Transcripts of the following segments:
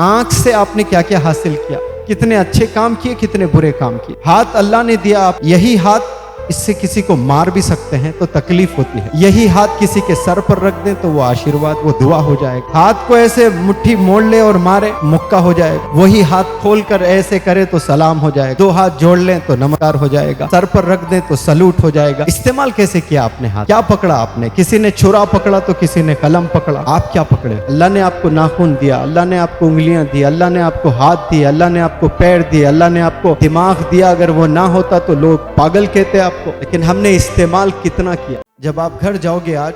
आंख से आपने क्या क्या हासिल किया, कितने अच्छे काम किए, कितने बुरे काम किए। हाथ अल्लाह ने दिया, आप यही हाथ इससे किसी को मार भी सकते हैं तो तकलीफ होती है। यही हाथ किसी के सर पर रख दें तो वो आशीर्वाद, वो दुआ हो जाएगा। हाथ को ऐसे मुट्ठी मोड़ ले और मारे, मुक्का हो जाएगा। वही हाथ खोल कर ऐसे करे तो सलाम हो जाएगा। दो हाथ जोड़ लें तो नमस्कार हो जाएगा। सर पर रख दें तो सलूट हो जाएगा। इस्तेमाल कैसे किया आपने हाथ, क्या पकड़ा आपने? किसी ने छुरा पकड़ा तो किसी ने कलम पकड़ा, आप क्या पकड़े? अल्लाह ने आपको नाखून दिया, अल्लाह ने आपको उंगलियां दी, अल्लाह ने आपको हाथ दिए, अल्लाह ने आपको पैर दिए, अल्लाह ने आपको दिमाग दिया। अगर वो ना होता तो लोग पागल कहते आपको, लेकिन हमने इस्तेमाल कितना किया। जब आप घर जाओगे, आज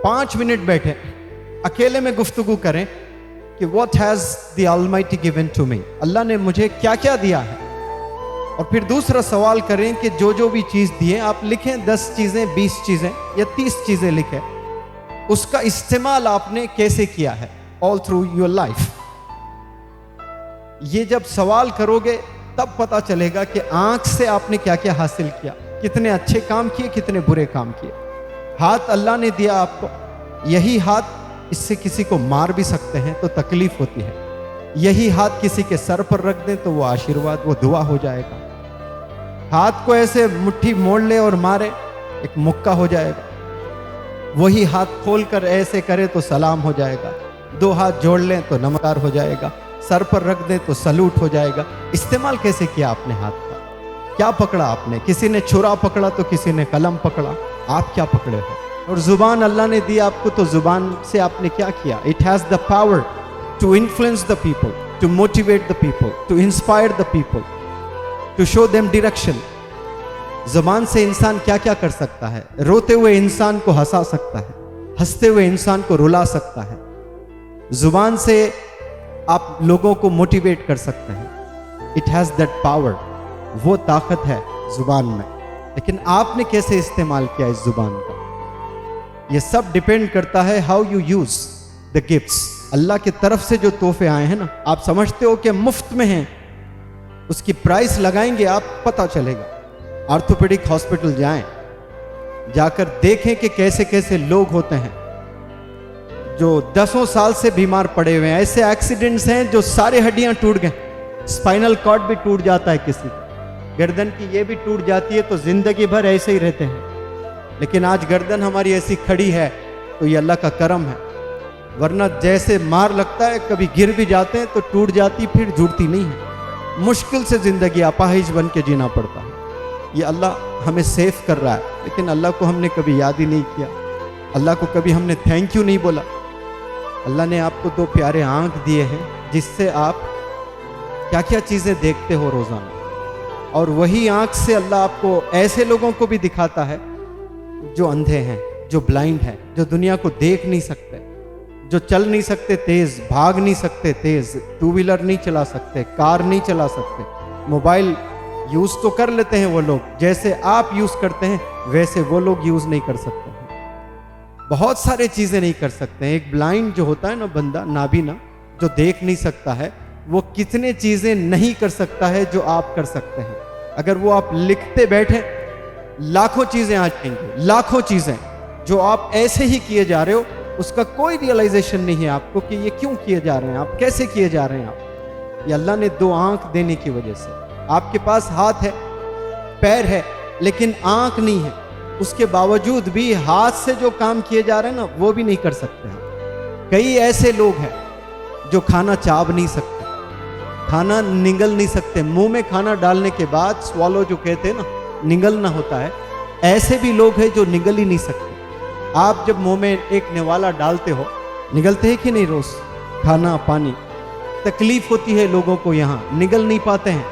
5 मिनट बैठे अकेले में गुफ्तगू करें कि what has the almighty given to me, Allah ने मुझे क्या क्या दिया है। और फिर दूसरा सवाल करें कि जो जो भी चीज दिए आप लिखें, 10 चीजें, 20 चीजें या 30 चीजें लिखें, उसका इस्तेमाल आपने कैसे किया है ऑल थ्रू योर लाइफ। ये जब सवाल करोगे तब पता चलेगा कि आंख से आपने क्या क्या हासिल किया, कितने अच्छे काम किए, कितने बुरे काम किए। हाथ अल्लाह ने दिया आपको, यही हाथ इससे किसी को मार भी सकते हैं तो तकलीफ होती है। यही हाथ किसी के सर पर रख दें तो वो आशीर्वाद, वो दुआ हो जाएगा। हाथ को ऐसे मुट्ठी मोड़ ले और मारे, एक मुक्का हो जाएगा। वही हाथ खोल कर ऐसे करे तो सलाम हो जाएगा। दो हाथ जोड़ लें तो नमस्कार हो जाएगा। सर पर रख दें तो सलूट हो जाएगा। इस्तेमाल कैसे किया आपने हाथ का, क्या पकड़ा आपने? किसी ने छुरा पकड़ा तो किसी ने कलम पकड़ा, आप क्या पकड़े हो? और जुबान अल्लाह ने दी आपको, तो जुबान से आपने क्या किया? It has the power to influence the people, to motivate the people, to inspire the people, to show them direction. जुबान से इंसान क्या क्या कर सकता है? रोते हुए इंसान को हंसा सकता है, हंसते हुए इंसान को रुला सकता है। जुबान से आप लोगों को मोटिवेट कर सकते हैं। इट हैज दैट पावर, वो ताकत है जुबान में। लेकिन आपने कैसे इस्तेमाल किया इस जुबान का, ये सब डिपेंड करता है how you use the gifts. Allah की तरफ से जो तोहफे आए हैं ना, आप समझते हो कि मुफ्त में हैं, उसकी प्राइस लगाएंगे आप, पता चलेगा। ऑर्थोपेडिक हॉस्पिटल जाएं, जाकर देखें कि कैसे कैसे लोग होते हैं जो 10 साल से बीमार पड़े हुए हैं। ऐसे एक्सीडेंट्स हैं जो सारे हड्डियां टूट गए, स्पाइनल कॉर्ड भी टूट जाता है, किसी गर्दन की ये भी टूट जाती है, तो जिंदगी भर ऐसे ही रहते हैं। लेकिन आज गर्दन हमारी ऐसी खड़ी है तो ये अल्लाह का करम है, वरना जैसे मार लगता है, कभी गिर भी जाते हैं तो टूट जाती, फिर जुड़ती नहीं है। मुश्किल से जिंदगी अपाहिज बन के जीना पड़ता है। ये अल्लाह हमें सेफ कर रहा है, लेकिन अल्लाह को हमने कभी याद ही नहीं किया। अल्लाह को कभी हमने थैंक यू नहीं बोला। अल्लाह ने आपको 2 प्यारे आंख दिए हैं जिससे आप क्या क्या चीज़ें देखते हो रोज़ाना, और वही आंख से अल्लाह आपको ऐसे लोगों को भी दिखाता है जो अंधे हैं, जो ब्लाइंड हैं, जो दुनिया को देख नहीं सकते, जो चल नहीं सकते तेज, भाग नहीं सकते तेज, 2 व्हीलर नहीं चला सकते, कार नहीं चला सकते, मोबाइल यूज़ तो कर लेते हैं वो लोग, जैसे आप यूज़ करते हैं वैसे वो लोग यूज़ नहीं कर सकते हैं। बहुत सारे चीज़ें नहीं कर सकते हैं। एक ब्लाइंड जो होता है ना बंदा, नाबीना, जो देख नहीं सकता है, वो कितने चीज़ें नहीं कर सकता है जो आप कर सकते हैं। अगर वो आप लिखते बैठे, लाखों चीज़ें आ जाएंगी, लाखों चीज़ें जो आप ऐसे ही किए जा रहे हो, उसका कोई रियलाइजेशन नहीं है आपको कि ये क्यों किए जा रहे हैं, आप कैसे किए जा रहे हैं। आप, ये अल्लाह ने 2 आंख देने की वजह से। आपके पास हाथ है, पैर है, लेकिन आंख नहीं है, उसके बावजूद भी हाथ से जो काम किए जा रहे हैं ना, वो भी नहीं कर सकते हैं। कई ऐसे लोग हैं जो खाना चाब नहीं सकते, खाना निगल नहीं सकते, मुंह में खाना डालने के बाद स्वालो जो कहते हैं ना, निगलना होता है, ऐसे भी लोग हैं जो निगल ही नहीं सकते। आप जब मुंह में एक निवाला डालते हो, निगलते हैं कि नहीं? रोज खाना पानी, तकलीफ होती है लोगों को, यहाँ निगल नहीं पाते हैं,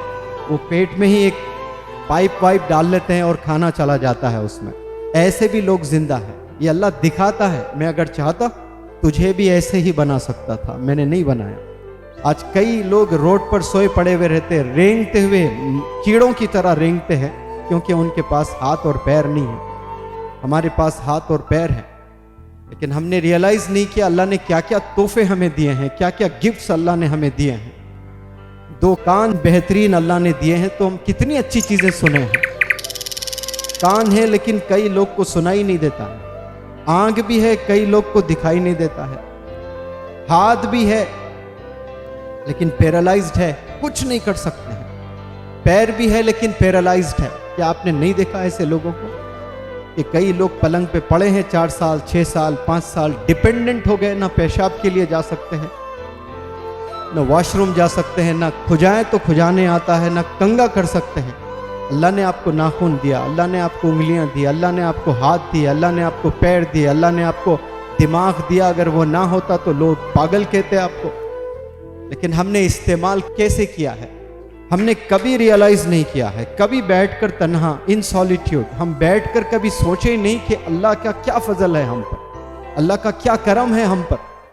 वो पेट में ही एक पाइप वाइप डाल लेते हैं और खाना चला जाता है उसमें। ऐसे भी लोग जिंदा है। ये अल्लाह दिखाता है, मैं अगर चाहता तुझे भी ऐसे ही बना सकता था, मैंने नहीं बनाया। आज कई लोग रोड पर सोए पड़े हुए रहते हैं, रेंगते हुए कीड़ों की तरह रेंगते हैं, क्योंकि उनके पास हाथ और पैर नहीं है। हमारे पास हाथ और पैर है, लेकिन हमने रियलाइज नहीं किया अल्लाह ने क्या क्या तोहफे हमें दिए हैं, क्या क्या गिफ्ट्स अल्लाह ने हमें दिए हैं। 2 कान बेहतरीन अल्लाह ने दिए हैं, तो हम कितनी अच्छी चीजें सुने हैं। कान है लेकिन कई लोग को सुनाई नहीं देता है। आंख भी है, कई लोग को दिखाई नहीं देता है। हाथ भी है, लेकिन पैरालाइज्ड है, कुछ नहीं कर सकते हैं। पैर भी है लेकिन पैरालाइज्ड है। क्या आपने नहीं देखा ऐसे लोगों को कि कई लोग पलंग पे पड़े हैं 4 साल 6 साल 5 साल, डिपेंडेंट हो गए, ना पेशाब के लिए जा सकते हैं, ना वॉशरूम जा सकते हैं, ना खुजाएं तो खुजाने आता है, ना कंगा कर सकते हैं। अल्लाह ने आपको नाखून दिया, अल्लाह ने आपको उंगलियां दी, अल्लाह ने आपको हाथ दिए, अल्लाह ने आपको पैर दिए, अल्लाह ने आपको दिमाग दिया। अगर वो ना होता तो लोग पागल कहते आपको। लेकिन हमने इस्तेमाल कैसे किया है, हमने कभी रियलाइज नहीं किया है। कभी बैठकर तन्हा इन सॉलिट्यूड हम बैठकर कभी सोचे ही नहीं कि अल्लाह का क्या फजल है हम पर, अल्लाह का क्या करम है हम पर।